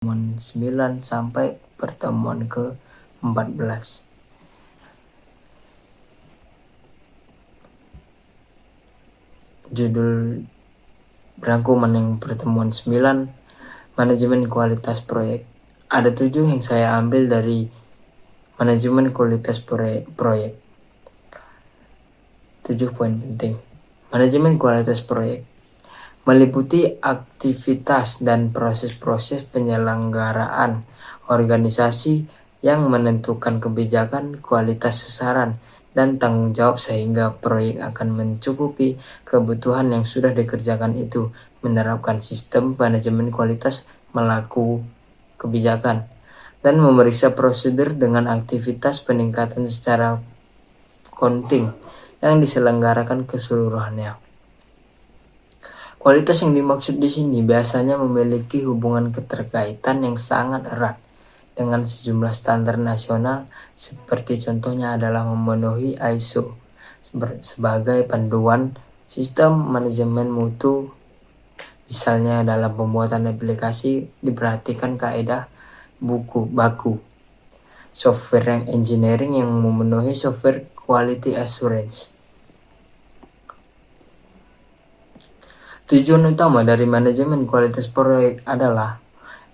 pertemuan 9 sampai pertemuan ke-14. Judul rangkuman yang pertemuan 9, manajemen kualitas proyek. Ada 7 yang saya ambil dari manajemen kualitas proyek. 7 poin penting. Manajemen kualitas proyek meliputi aktivitas dan proses-proses penyelenggaraan organisasi yang menentukan kebijakan, kualitas sasaran, dan tanggung jawab sehingga proyek akan mencukupi kebutuhan yang sudah dikerjakan itu. Menerapkan sistem manajemen kualitas melakukan kebijakan dan memeriksa prosedur dengan aktivitas peningkatan secara konting yang diselenggarakan keseluruhannya. Kualitas yang dimaksud di sini biasanya memiliki hubungan keterkaitan yang sangat erat dengan sejumlah standar nasional, seperti contohnya adalah memenuhi ISO sebagai panduan sistem manajemen mutu. Misalnya dalam pembuatan aplikasi diperhatikan kaidah buku baku. Software engineering yang memenuhi software quality assurance. Tujuan utama dari manajemen kualitas proyek adalah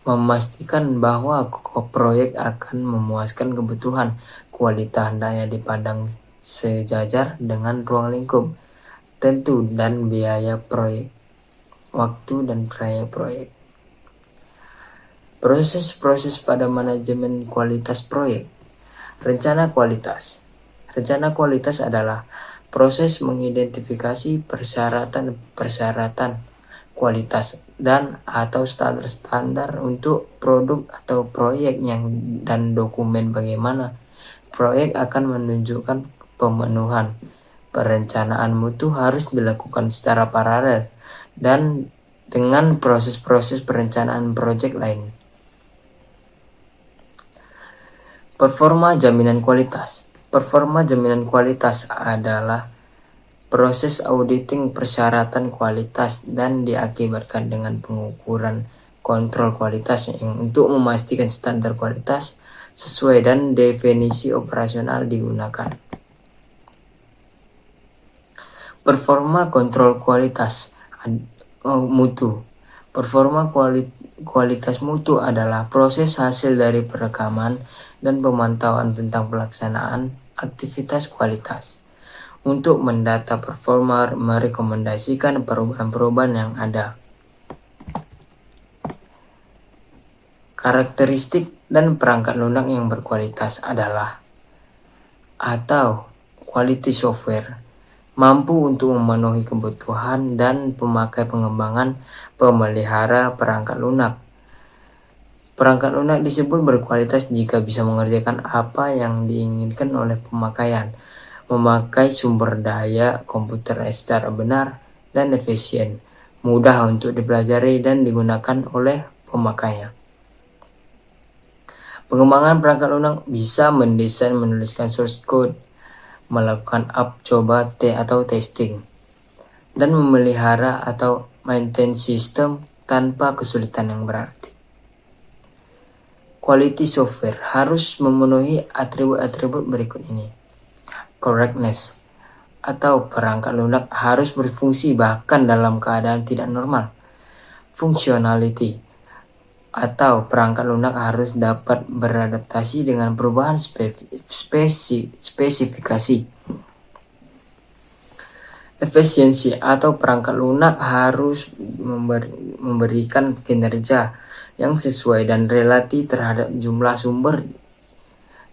memastikan bahwa proyek akan memuaskan kebutuhan kualitas, hendaknya dipandang sejajar dengan ruang lingkup tentu dan biaya proyek, waktu dan biaya proyek. Proses-proses pada manajemen kualitas proyek. Rencana kualitas. Rencana kualitas adalah proses mengidentifikasi persyaratan kualitas dan atau standar-standar untuk produk atau proyek dan dokumen bagaimana proyek akan menunjukkan pemenuhan. Perencanaan mutu harus dilakukan secara paralel dan dengan proses-proses perencanaan proyek lain. Performa jaminan kualitas. Performa jaminan kualitas adalah proses auditing persyaratan kualitas dan diakibatkan dengan pengukuran kontrol kualitas yang untuk memastikan standar kualitas sesuai dan definisi operasional digunakan. Performa kontrol kualitas mutu. Performa kualitas mutu adalah proses hasil dari perekaman dan pemantauan tentang pelaksanaan aktivitas kualitas. Untuk mendata performa merekomendasikan perubahan-perubahan yang ada. Karakteristik dan perangkat lunak yang berkualitas adalah atau quality software mampu untuk memenuhi kebutuhan dan pemakai pengembangan pemelihara perangkat lunak. Perangkat lunak disebut berkualitas jika bisa mengerjakan apa yang diinginkan oleh pemakaian, memakai sumber daya komputer secara benar dan efisien, mudah untuk dipelajari dan digunakan oleh pemakainya. Pengembangan perangkat lunak bisa mendesain, menuliskan source code, melakukan coba atau testing, dan memelihara atau maintain sistem tanpa kesulitan yang berarti. Quality software harus memenuhi atribut-atribut berikut ini. Correctness atau perangkat lunak harus berfungsi bahkan dalam keadaan tidak normal. Functionality atau perangkat lunak harus dapat beradaptasi dengan perubahan spesifikasi. Efisiensi atau perangkat lunak harus memberikan kinerja yang sesuai dan relatif terhadap jumlah sumber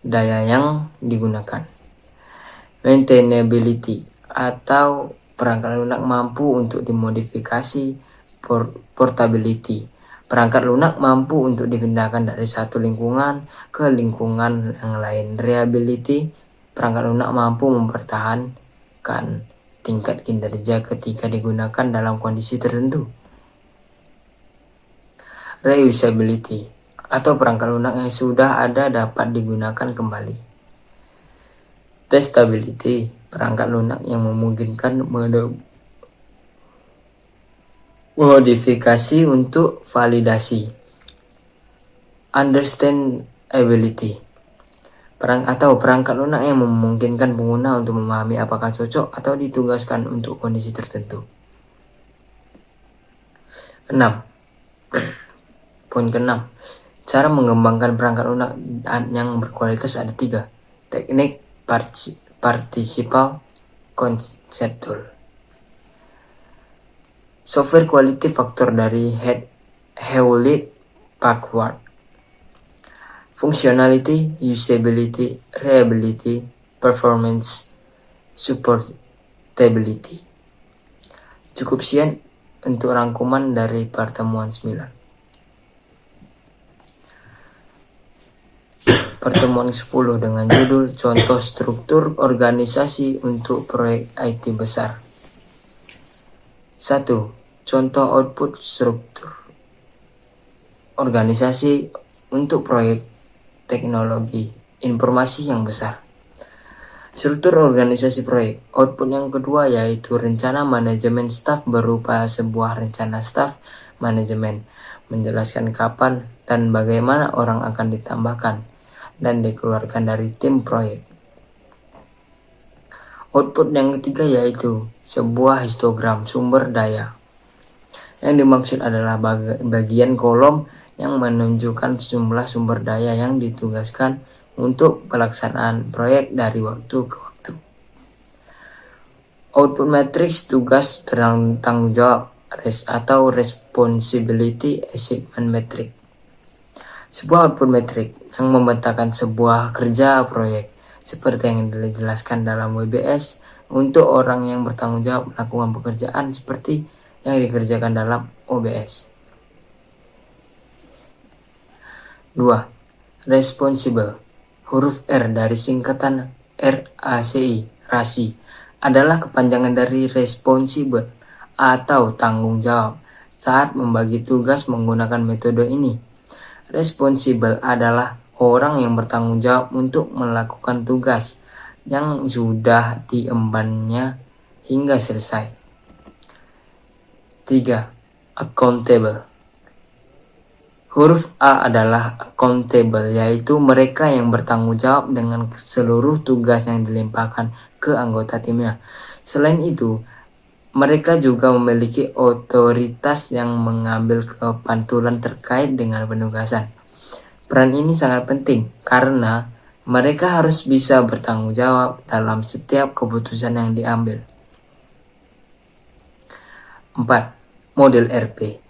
daya yang digunakan. Maintainability atau perangkat lunak mampu untuk dimodifikasi. Portability, perangkat lunak mampu untuk dipindahkan dari satu lingkungan ke lingkungan yang lain. Reliability, perangkat lunak mampu mempertahankan tingkat kinerja ketika digunakan dalam kondisi tertentu. Reusability atau perangkat lunak yang sudah ada dapat digunakan kembali. Testability, perangkat lunak yang memungkinkan modifikasi untuk validasi. Understandability. Perangkat lunak yang memungkinkan pengguna untuk memahami apakah cocok atau ditugaskan untuk kondisi tertentu. 6. Poin ke-6. Cara mengembangkan perangkat lunak yang berkualitas ada 3. Teknik Participial Conceptual. Software Quality Factor dari Hewlett-Packard. Functionality, usability, reliability, performance, supportability. Cukup sekian untuk rangkuman dari pertemuan 9. Pertemuan 10 dengan judul Contoh Struktur Organisasi untuk Proyek IT Besar. 1. Contoh output struktur organisasi untuk proyek teknologi informasi yang besar. Struktur organisasi proyek. Output yang kedua yaitu rencana manajemen staf berupa sebuah rencana staf manajemen menjelaskan kapan dan bagaimana orang akan ditambahkan dan dikeluarkan dari tim proyek. Output yang ketiga yaitu sebuah histogram sumber daya. Yang dimaksud adalah bagian kolom yang menunjukkan jumlah sumber daya yang ditugaskan untuk pelaksanaan proyek dari waktu ke waktu. Output matrix tugas tanggung jawab atau responsibility assignment metric. Sebuah output metric yang membentangkan sebuah kerja proyek seperti yang dijelaskan dalam WBS untuk orang yang bertanggung jawab melakukan pekerjaan seperti yang dikerjakan dalam OBS. 2. Responsible. Huruf R dari singkatan RACI, RACI, adalah kepanjangan dari responsible atau tanggung jawab. Saat membagi tugas menggunakan metode ini, responsible adalah orang yang bertanggung jawab untuk melakukan tugas yang sudah diembannya hingga selesai. 3. Accountable. Huruf A adalah accountable, yaitu mereka yang bertanggung jawab dengan seluruh tugas yang dilimpahkan ke anggota timnya. Selain itu, mereka juga memiliki otoritas yang mengambil kepantulan terkait dengan penugasan. Peran ini sangat penting karena mereka harus bisa bertanggung jawab dalam setiap keputusan yang diambil. 4. Model RP.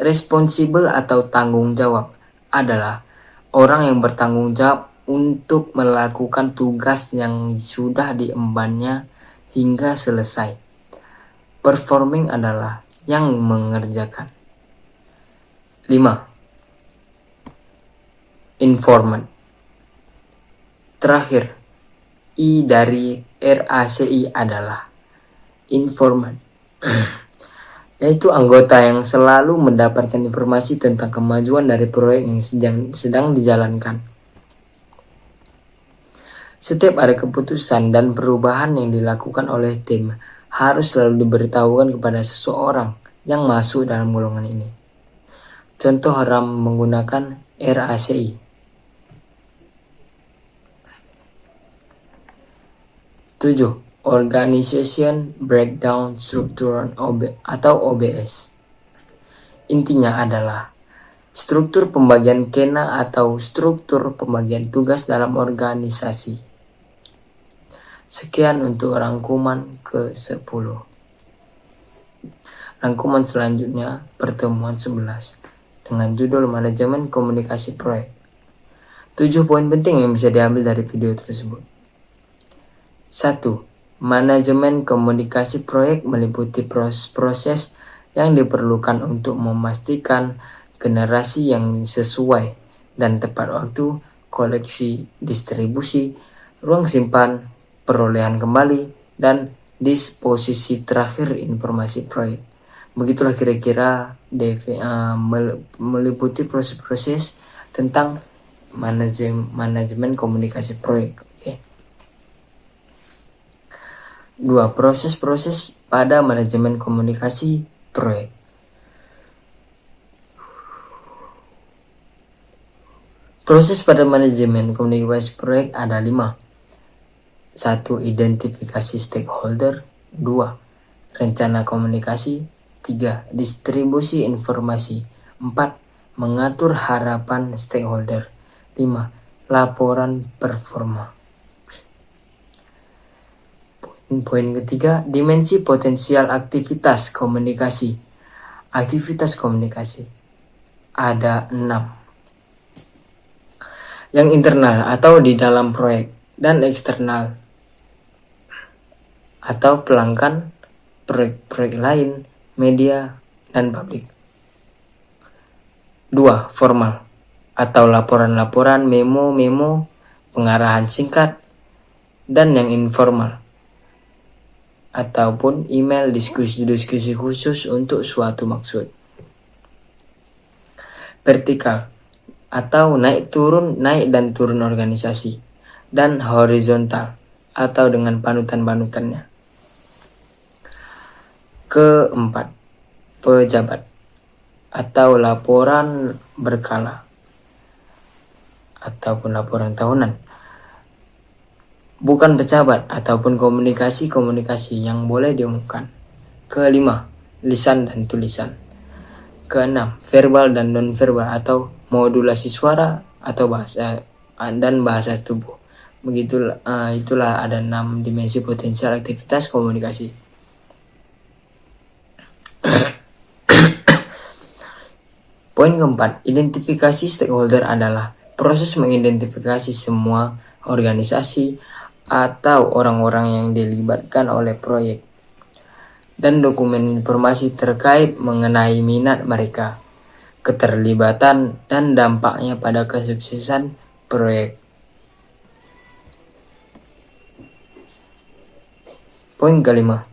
Responsible atau tanggung jawab adalah orang yang bertanggung jawab untuk melakukan tugas yang sudah diembannya hingga selesai. Performing adalah yang mengerjakan. 5. Informant. Terakhir, I dari RACI adalah informant. Yaitu anggota yang selalu mendapatkan informasi tentang kemajuan dari proyek yang sedang dijalankan. Setiap ada keputusan dan perubahan yang dilakukan oleh tim harus selalu diberitahukan kepada seseorang yang masuk dalam golongan ini. Contoh RAM menggunakan RACI. 7. Organization Breakdown Structure atau OBS. Intinya adalah struktur pembagian kena atau struktur pembagian tugas dalam organisasi. Sekian untuk rangkuman ke-10. Rangkuman selanjutnya pertemuan 11 dengan judul Manajemen Komunikasi Proyek. 7 poin penting yang bisa diambil dari video tersebut. 1. Manajemen komunikasi proyek meliputi proses-proses yang diperlukan untuk memastikan generasi yang sesuai dan tepat waktu, koleksi, distribusi, ruang simpan, perolehan kembali, dan disposisi terakhir informasi proyek. Begitulah kira-kira meliputi proses-proses tentang manajemen komunikasi proyek. 2. Proses-proses pada manajemen komunikasi proyek. Proses pada manajemen komunikasi proyek ada 5. 1. Identifikasi stakeholder. 2. Rencana komunikasi. 3. Distribusi informasi. 4. Mengatur harapan stakeholder. 5. Laporan performa. Poin ketiga, dimensi potensial aktivitas komunikasi. Aktivitas komunikasi ada 6. Yang internal atau di dalam proyek, dan eksternal atau pelanggan proyek-proyek lain, media, dan publik. 2. Formal atau laporan-laporan, memo-memo, pengarahan singkat, dan yang informal ataupun email, diskusi-diskusi khusus untuk suatu maksud. Vertikal atau naik dan turun organisasi, dan horizontal atau dengan panutan-panutannya. Keempat, pejabat atau laporan berkala ataupun laporan tahunan. Bukan pejabat ataupun komunikasi yang boleh diumumkan. Kelima, lisan dan tulisan. Keenam, verbal dan non-verbal atau modulasi suara atau bahasa dan bahasa tubuh. Itulah ada 6 dimensi potensial aktivitas komunikasi. Poin keempat, identifikasi stakeholder adalah proses mengidentifikasi semua organisasi atau orang-orang yang dilibatkan oleh proyek dan dokumen informasi terkait mengenai minat mereka, keterlibatan, dan dampaknya pada kesuksesan proyek. Poin kelima,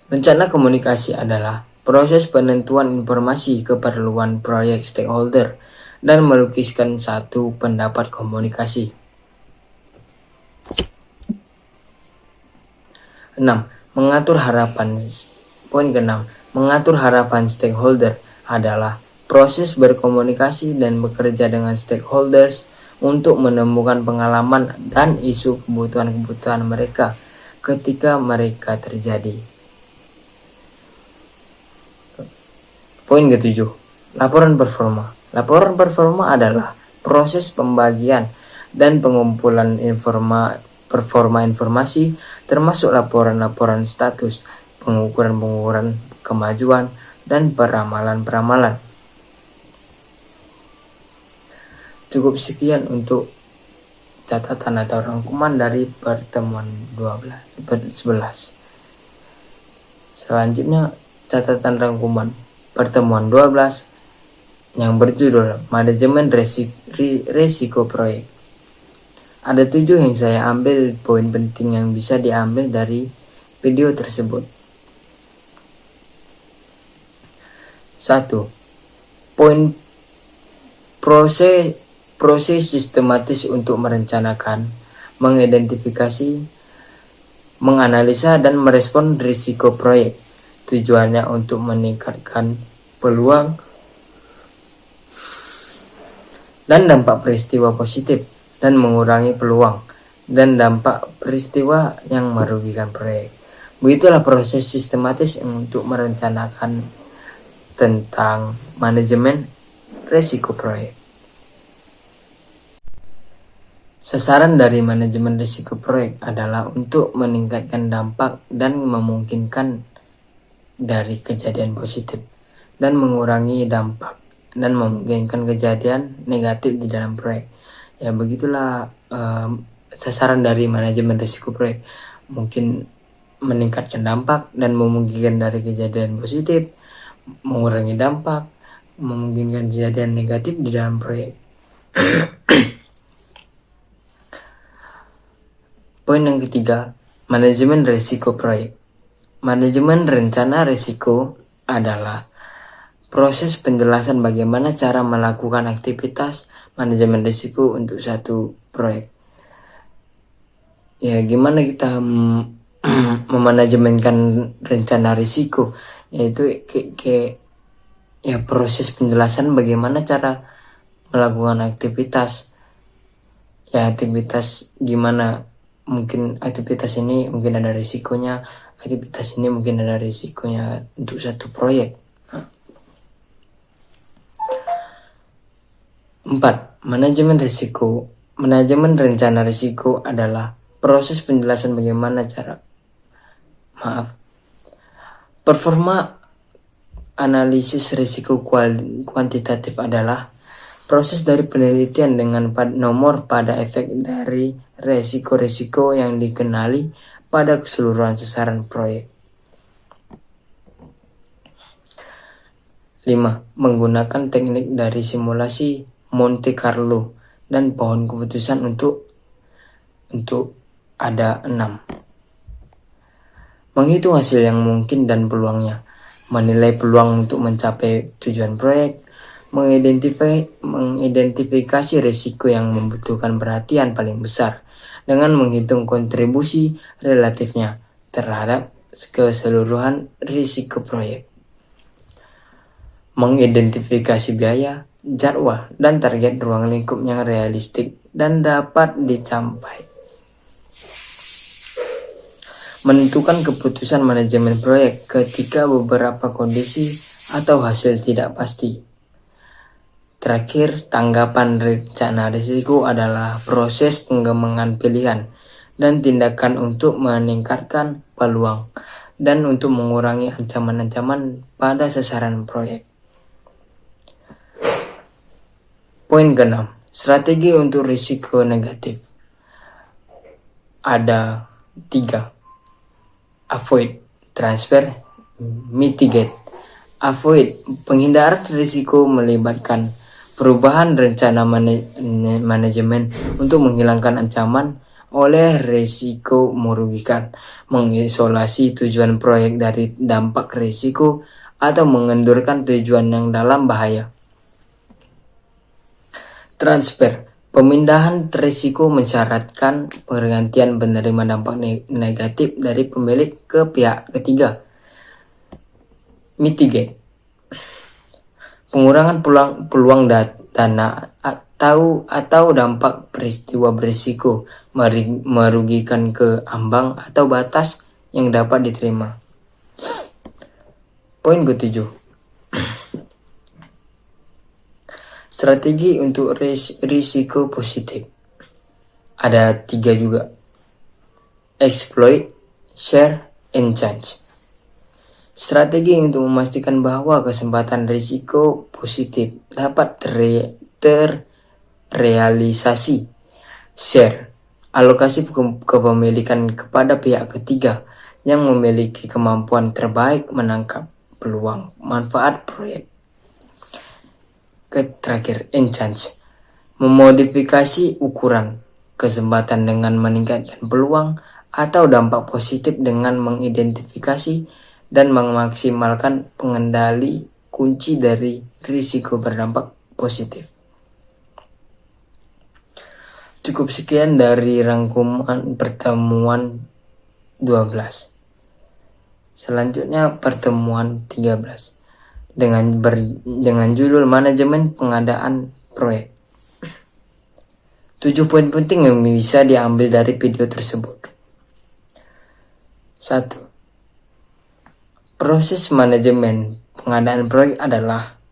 rencana komunikasi adalah proses penentuan informasi keperluan proyek stakeholder dan melukiskan satu pendapat komunikasi. 6. Mengatur harapan. Poin ke-6, mengatur harapan stakeholder adalah proses berkomunikasi dan bekerja dengan stakeholders untuk menemukan pengalaman dan isu kebutuhan-kebutuhan mereka ketika mereka terjadi. Poin ke-7, laporan performa. Laporan performa adalah proses pembagian dan pengumpulan performa informasi, termasuk laporan-laporan status, pengukuran kemajuan, dan peramalan-peramalan. Cukup sekian untuk catatan atau rangkuman dari pertemuan 11. Selanjutnya catatan rangkuman pertemuan 12 yang berjudul Manajemen Risiko Proyek. Ada 7 yang saya ambil poin penting yang bisa diambil dari video tersebut. 1. Poin proses sistematis untuk merencanakan, mengidentifikasi, menganalisa, dan merespon risiko proyek. Tujuannya untuk meningkatkan peluang dan dampak peristiwa positif dan mengurangi peluang dan dampak peristiwa yang merugikan proyek. Begitulah proses sistematis untuk merencanakan tentang manajemen risiko proyek. Sasaran dari manajemen risiko proyek adalah untuk meningkatkan dampak dan memungkinkan dari kejadian positif dan mengurangi dampak dan memungkinkan kejadian negatif di dalam proyek. Ya begitulah sasaran dari manajemen risiko proyek, mungkin meningkatkan dampak dan memungkinkan dari kejadian positif, mengurangi dampak, memungkinkan kejadian negatif di dalam proyek. Poin yang ketiga, manajemen risiko proyek. Manajemen rencana risiko adalah proses penjelasan bagaimana cara melakukan aktivitas manajemen risiko untuk satu proyek. Ya, gimana kita memanajemenkan rencana risiko, yaitu ya proses penjelasan bagaimana cara melakukan aktivitas. Ya, aktivitas gimana, mungkin aktivitas ini mungkin ada risikonya, aktivitas ini mungkin ada risikonya untuk satu proyek. 4. Manajemen risiko. Manajemen rencana risiko adalah proses penjelasan bagaimana performa analisis risiko kuantitatif adalah proses dari penelitian dengan nomor pada efek dari risiko-risiko yang dikenali pada keseluruhan sasaran proyek. 5. Menggunakan teknik dari simulasi Monte Carlo dan pohon keputusan untuk ada 6. Menghitung hasil yang mungkin dan peluangnya. Menilai peluang untuk mencapai tujuan proyek. Mengidentifikasi risiko yang membutuhkan perhatian paling besar dengan menghitung kontribusi relatifnya terhadap keseluruhan risiko proyek. Mengidentifikasi biaya, jadwal, dan target ruang lingkup yang realistik dan dapat dicapai. Menentukan keputusan manajemen proyek ketika beberapa kondisi atau hasil tidak pasti. Terakhir, tanggapan rencana risiko adalah proses pengembangan pilihan dan tindakan untuk meningkatkan peluang dan untuk mengurangi ancaman-ancaman pada sasaran proyek. Poin ke-6. Strategi untuk risiko negatif. Ada 3. Avoid, transfer, mitigate. Avoid, penghindar risiko melibatkan perubahan rencana manajemen untuk menghilangkan ancaman oleh risiko merugikan, mengisolasi tujuan proyek dari dampak risiko, atau mengendurkan tujuan yang dalam bahaya. Transfer, pemindahan risiko mensyaratkan pergantian penerima dampak negatif dari pemilik ke pihak ketiga. Mitigate, pengurangan peluang dana atau dampak peristiwa berisiko merugikan ke ambang atau batas yang dapat diterima. Poin ke-7. Strategi untuk risiko positif. Ada 3 juga. Exploit, share, and change. Strategi untuk memastikan bahwa kesempatan risiko positif dapat terrealisasi. Share, alokasi kepemilikan kepada pihak ketiga yang memiliki kemampuan terbaik menangkap peluang manfaat proyek. Terakhir, enhance, memodifikasi ukuran kesempatan dengan meningkatkan peluang atau dampak positif dengan mengidentifikasi dan memaksimalkan pengendali kunci dari risiko berdampak positif. Cukup sekian dari rangkuman pertemuan 12. Selanjutnya pertemuan 13 dengan judul manajemen pengadaan proyek. 7 poin penting yang bisa diambil dari video tersebut. 1. Proses manajemen pengadaan proyek adalah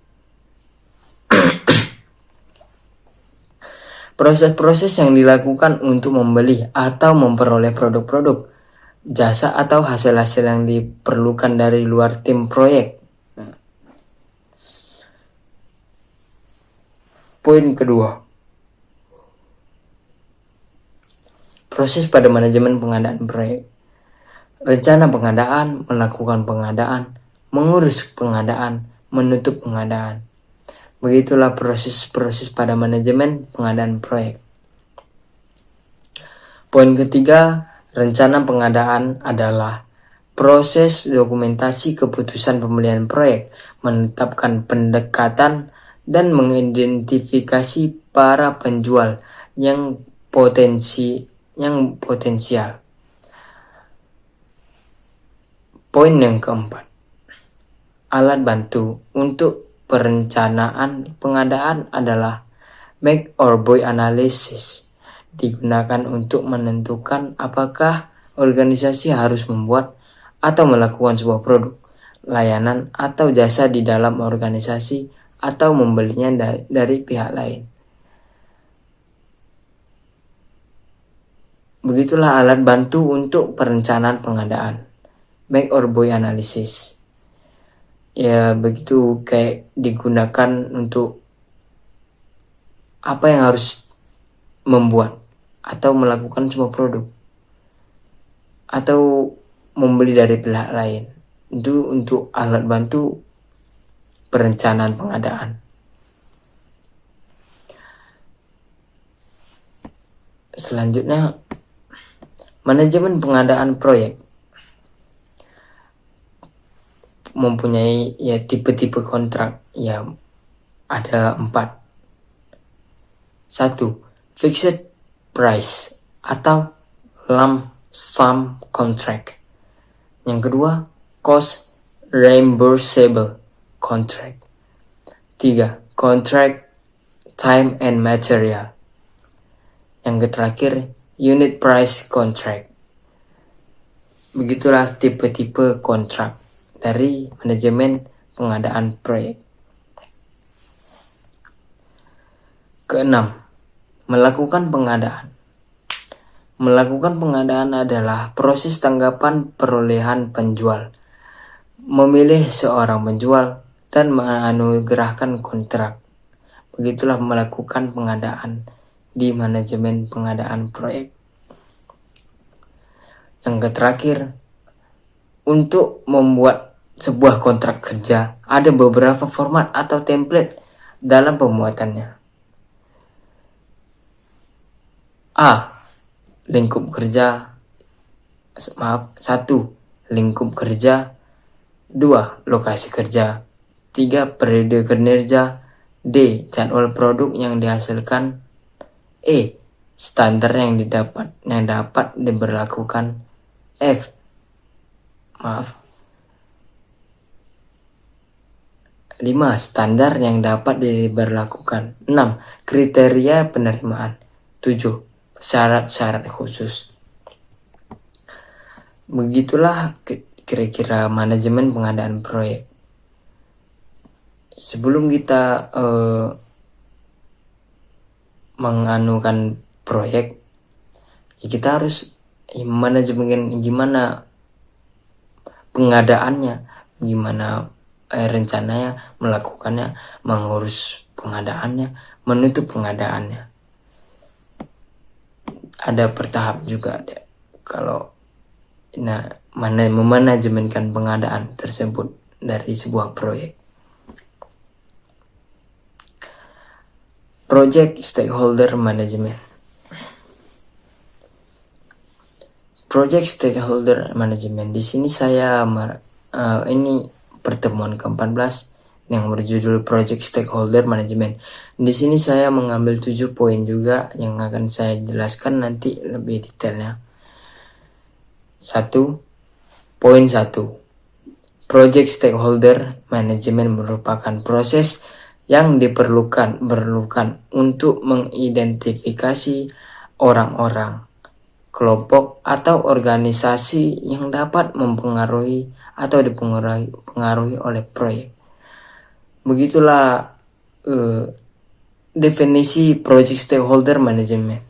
proses-proses yang dilakukan untuk membeli atau memperoleh produk-produk, jasa atau hasil-hasil yang diperlukan dari luar tim proyek. Poin kedua. Proses pada manajemen pengadaan proyek. Rencana pengadaan, melakukan pengadaan, mengurus pengadaan, menutup pengadaan. Begitulah proses-proses pada manajemen pengadaan proyek. Poin ketiga, rencana pengadaan adalah proses dokumentasi keputusan pembelian proyek, menetapkan pendekatan dan mengidentifikasi para penjual yang potensial. Poin yang keempat, alat bantu untuk perencanaan pengadaan adalah Make or buy analysis digunakan untuk menentukan apakah organisasi harus membuat atau melakukan sebuah produk, layanan, atau jasa di dalam organisasi atau membelinya dari pihak lain. Begitulah alat bantu untuk perencanaan pengadaan. Make or buy analysis. Ya begitu, kayak digunakan untuk apa yang harus membuat atau melakukan sebuah produk atau membeli dari pihak lain. Itu untuk alat bantu perencanaan pengadaan. Selanjutnya, manajemen pengadaan proyek mempunyai ya tipe-tipe kontrak, ya ada 4. 1. Fixed price atau lump sum contract. Yang kedua, cost reimbursable contract. 3. Contract time and material. Yang terakhir, unit price contract. Begitulah tipe-tipe kontrak dari manajemen pengadaan proyek. Keenam, melakukan pengadaan. Melakukan pengadaan adalah proses tanggapan perolehan penjual, memilih seorang penjual, dan menganugerahkan kontrak. Begitulah melakukan pengadaan di manajemen pengadaan proyek. Yang terakhir, untuk membuat sebuah kontrak kerja, ada beberapa format atau template dalam pembuatannya. A. Lingkup kerja. 1. Lingkup kerja. 2. Lokasi kerja. 3. Periode kinerja. D. Jadwal produk yang dihasilkan. E. Standar yang dapat diberlakukan. F. 5. Standar yang dapat diberlakukan. 6. Kriteria penerimaan. 7. Syarat-syarat khusus. Begitulah kira-kira manajemen pengadaan proyek. Sebelum kita menganukan proyek, ya kita harus manajemen gimana pengadaannya, gimana rencananya, melakukannya, mengurus pengadaannya, menutup pengadaannya. Ada bertahap juga kalau memanajemenkan pengadaan tersebut dari sebuah proyek. Project Stakeholder Management. Project Stakeholder Management. Di sini saya ini pertemuan ke-14 yang berjudul Project Stakeholder Management. Di sini saya mengambil 7 poin juga yang akan saya jelaskan nanti lebih detailnya. 1. Poin 1. Project Stakeholder Management merupakan proses yang diperlukan untuk mengidentifikasi orang-orang, kelompok, atau organisasi yang dapat mempengaruhi atau dipengaruhi oleh proyek. Begitulah definisi Project Stakeholder Management.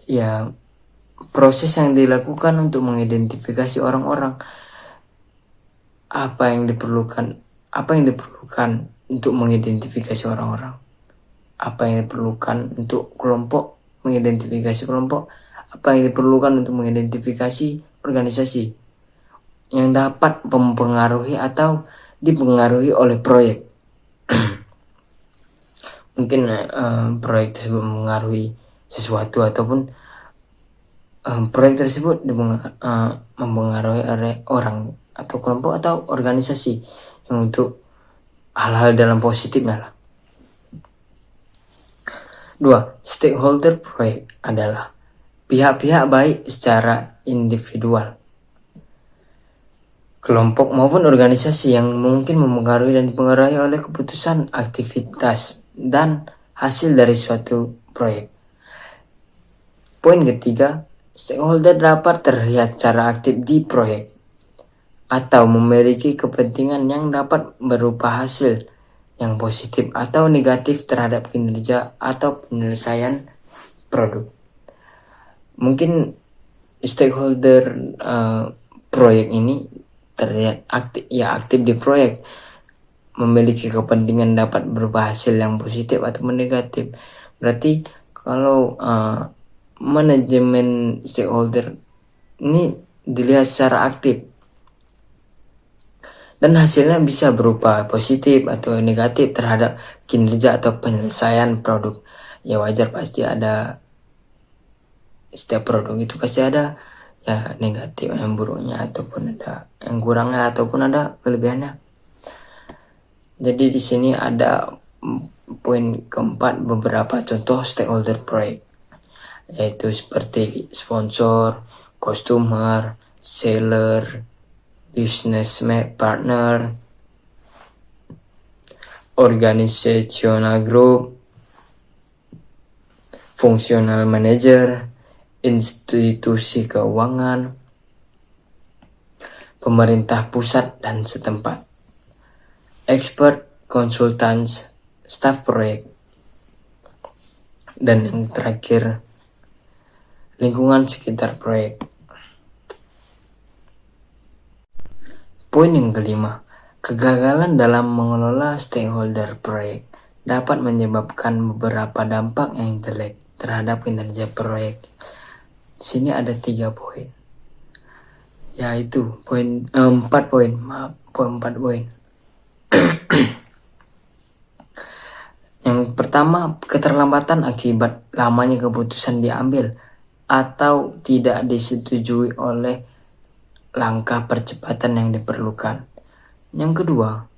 Ya, proses yang dilakukan untuk mengidentifikasi orang-orang, apa yang diperlukan untuk mengidentifikasi orang-orang, apa yang diperlukan untuk kelompok, mengidentifikasi kelompok, apa yang diperlukan untuk mengidentifikasi organisasi yang dapat mempengaruhi atau dipengaruhi oleh proyek. Mungkin proyek tersebut mempengaruhi sesuatu ataupun proyek tersebut mempengaruhi oleh orang atau kelompok atau organisasi yang untuk hal-hal dalam positifnya lah. 2. Stakeholder proyek adalah pihak-pihak baik secara individual, kelompok maupun organisasi yang mungkin mempengaruhi dan dipengaruhi oleh keputusan, aktivitas, dan hasil dari suatu proyek. Poin ketiga, stakeholder dapat terlihat secara aktif di proyek atau memiliki kepentingan yang dapat berupa hasil yang positif atau negatif terhadap kinerja atau penyelesaian produk. Mungkin stakeholder proyek ini terlihat aktif di proyek, memiliki kepentingan dapat berupa hasil yang positif atau negatif. Berarti kalau manajemen stakeholder ini dilihat secara aktif dan hasilnya bisa berupa positif atau negatif terhadap kinerja atau penyelesaian produk. Ya wajar, pasti ada, setiap produk itu pasti ada ya negatif, yang buruknya, ataupun ada yang kurangnya, ataupun ada kelebihannya. Jadi di sini ada poin keempat, beberapa contoh stakeholder proyek, yaitu seperti sponsor, customer, seller, business partner, organizational group, functional manager, institusi keuangan, pemerintah pusat dan setempat, expert, consultants, staff proyek, dan yang terakhir lingkungan sekitar proyek. Poin yang kelima, kegagalan dalam mengelola stakeholder proyek dapat menyebabkan beberapa dampak yang jelek terhadap kinerja proyek. Di sini ada 3 poin, yaitu empat poin. Yang pertama, keterlambatan akibat lamanya keputusan diambil atau tidak disetujui oleh langkah percepatan yang diperlukan. Yang kedua,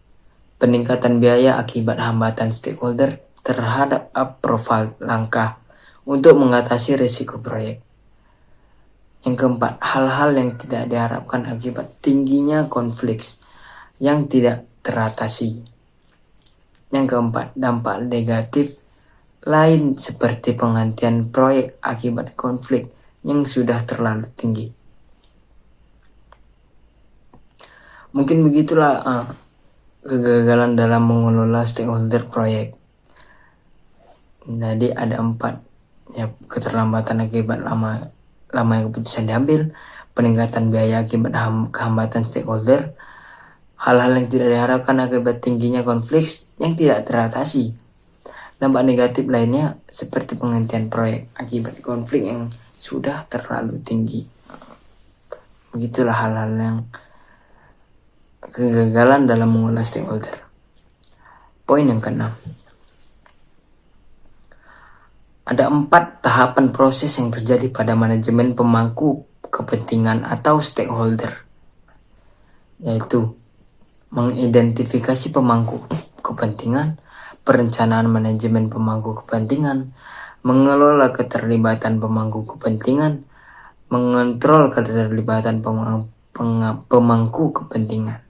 peningkatan biaya akibat hambatan stakeholder terhadap approval langkah untuk mengatasi risiko proyek. Yang keempat, hal-hal yang tidak diharapkan akibat tingginya konflik yang tidak teratasi. Yang keempat, dampak negatif lain seperti penghentian proyek akibat konflik yang sudah terlalu tinggi. Mungkin begitulah kegagalan dalam mengelola stakeholder proyek. Jadi ada 4, ya, keterlambatan akibat lamanya keputusan diambil, peningkatan biaya akibat kehambatan stakeholder, hal-hal yang tidak diharapkan akibat tingginya konflik yang tidak teratasi. Dampak negatif lainnya seperti penghentian proyek akibat konflik yang sudah terlalu tinggi. Begitulah hal-hal yang kegagalan dalam mengelola stakeholder. Poin yang keenam, ada 4 tahapan proses yang terjadi pada manajemen pemangku kepentingan atau stakeholder, yaitu mengidentifikasi pemangku kepentingan, perencanaan manajemen pemangku kepentingan, mengelola keterlibatan pemangku kepentingan, mengontrol keterlibatan pemangku kepentingan.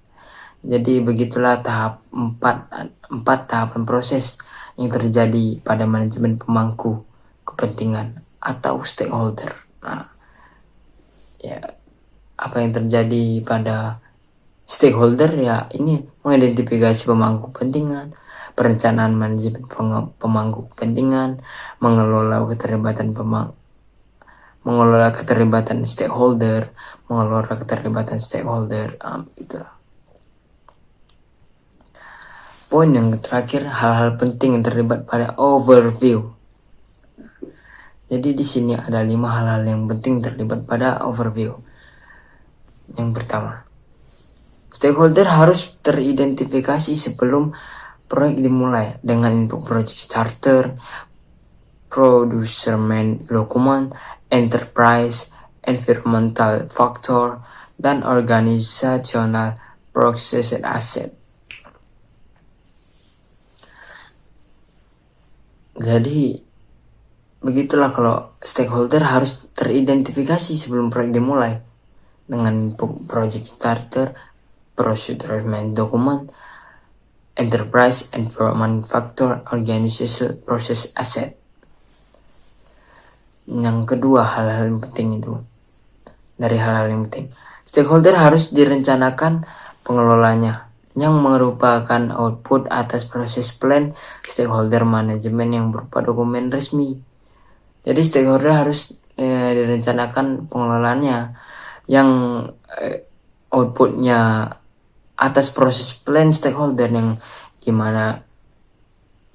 Jadi begitulah empat tahapan proses yang terjadi pada manajemen pemangku kepentingan atau stakeholder. Nah, ya, apa yang terjadi pada stakeholder, ya ini mengidentifikasi pemangku kepentingan, perencanaan manajemen pemangku kepentingan, mengelola keterlibatan stakeholder, itulah. Poin yang terakhir, hal-hal penting yang terlibat pada overview. Jadi di sini ada 5 hal-hal yang penting terlibat pada overview. Yang pertama, stakeholder harus teridentifikasi sebelum proyek dimulai dengan info project starter, producer main document, enterprise, environmental factor, dan organizational process and asset. Jadi begitulah kalau stakeholder harus teridentifikasi sebelum proyek dimulai dengan project starter, procedural document, enterprise environment factor, organization process asset. Yang kedua, hal-hal yang penting itu. Dari hal-hal yang penting, stakeholder harus direncanakan pengelolanya yang merupakan output atas proses plan stakeholder manajemen yang berupa dokumen resmi. Jadi stakeholder harus direncanakan pengelolaannya yang outputnya atas proses plan stakeholder yang gimana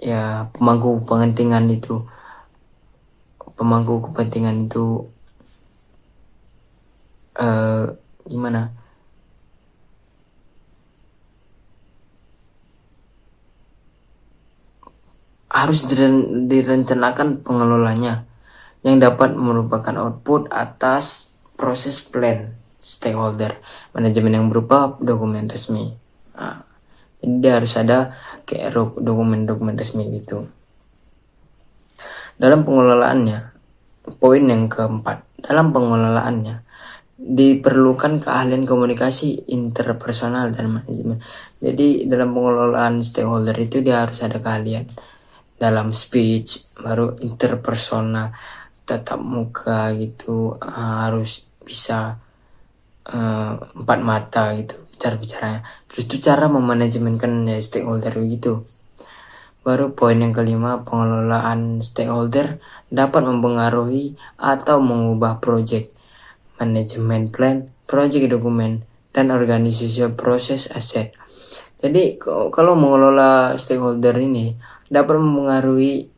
ya pemangku kepentingan itu gimana harus direncanakan pengelolanya yang dapat merupakan output atas proses plan stakeholder manajemen yang berupa dokumen resmi. Jadi harus ada kayak dokumen resmi gitu. Dalam pengelolaannya, poin yang keempat, dalam pengelolaannya diperlukan keahlian komunikasi interpersonal dan manajemen. Jadi dalam pengelolaan stakeholder itu dia harus ada keahlian dalam speech, baru interpersonal, tatap muka gitu, harus bisa empat mata gitu bicaranya. Terus itu cara memanajemenkan ya, stakeholder gitu. Baru poin yang kelima, pengelolaan stakeholder dapat mempengaruhi atau mengubah project manajemen plan, project dokumen, dan organisasi proses aset. Jadi kalau mengelola stakeholder ini dapat mempengaruhi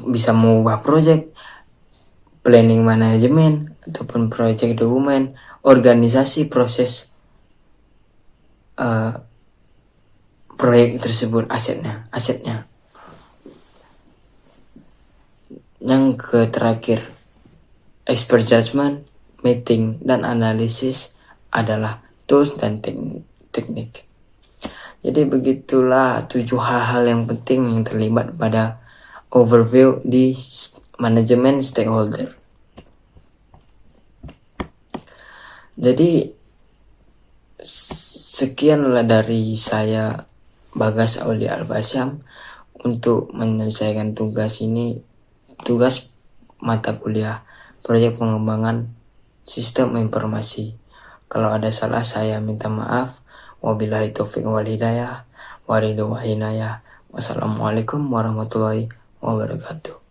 bisa mengubah project, planning manajemen ataupun project dokumen, organisasi proses proyek tersebut, asetnya. Yang terakhir, expert judgment, meeting, dan analisis adalah tools dan teknik. Jadi begitulah 7 hal-hal yang penting yang terlibat pada overview di manajemen stakeholder. Jadi sekianlah dari saya, Bagas Aulia Albasyam, untuk menyelesaikan tugas mata kuliah proyek pengembangan sistem informasi. Kalau ada salah saya minta maaf. Wabillahi taufiq wal hidayah. Wassalamualaikum warahmatullahi wabarakatuh.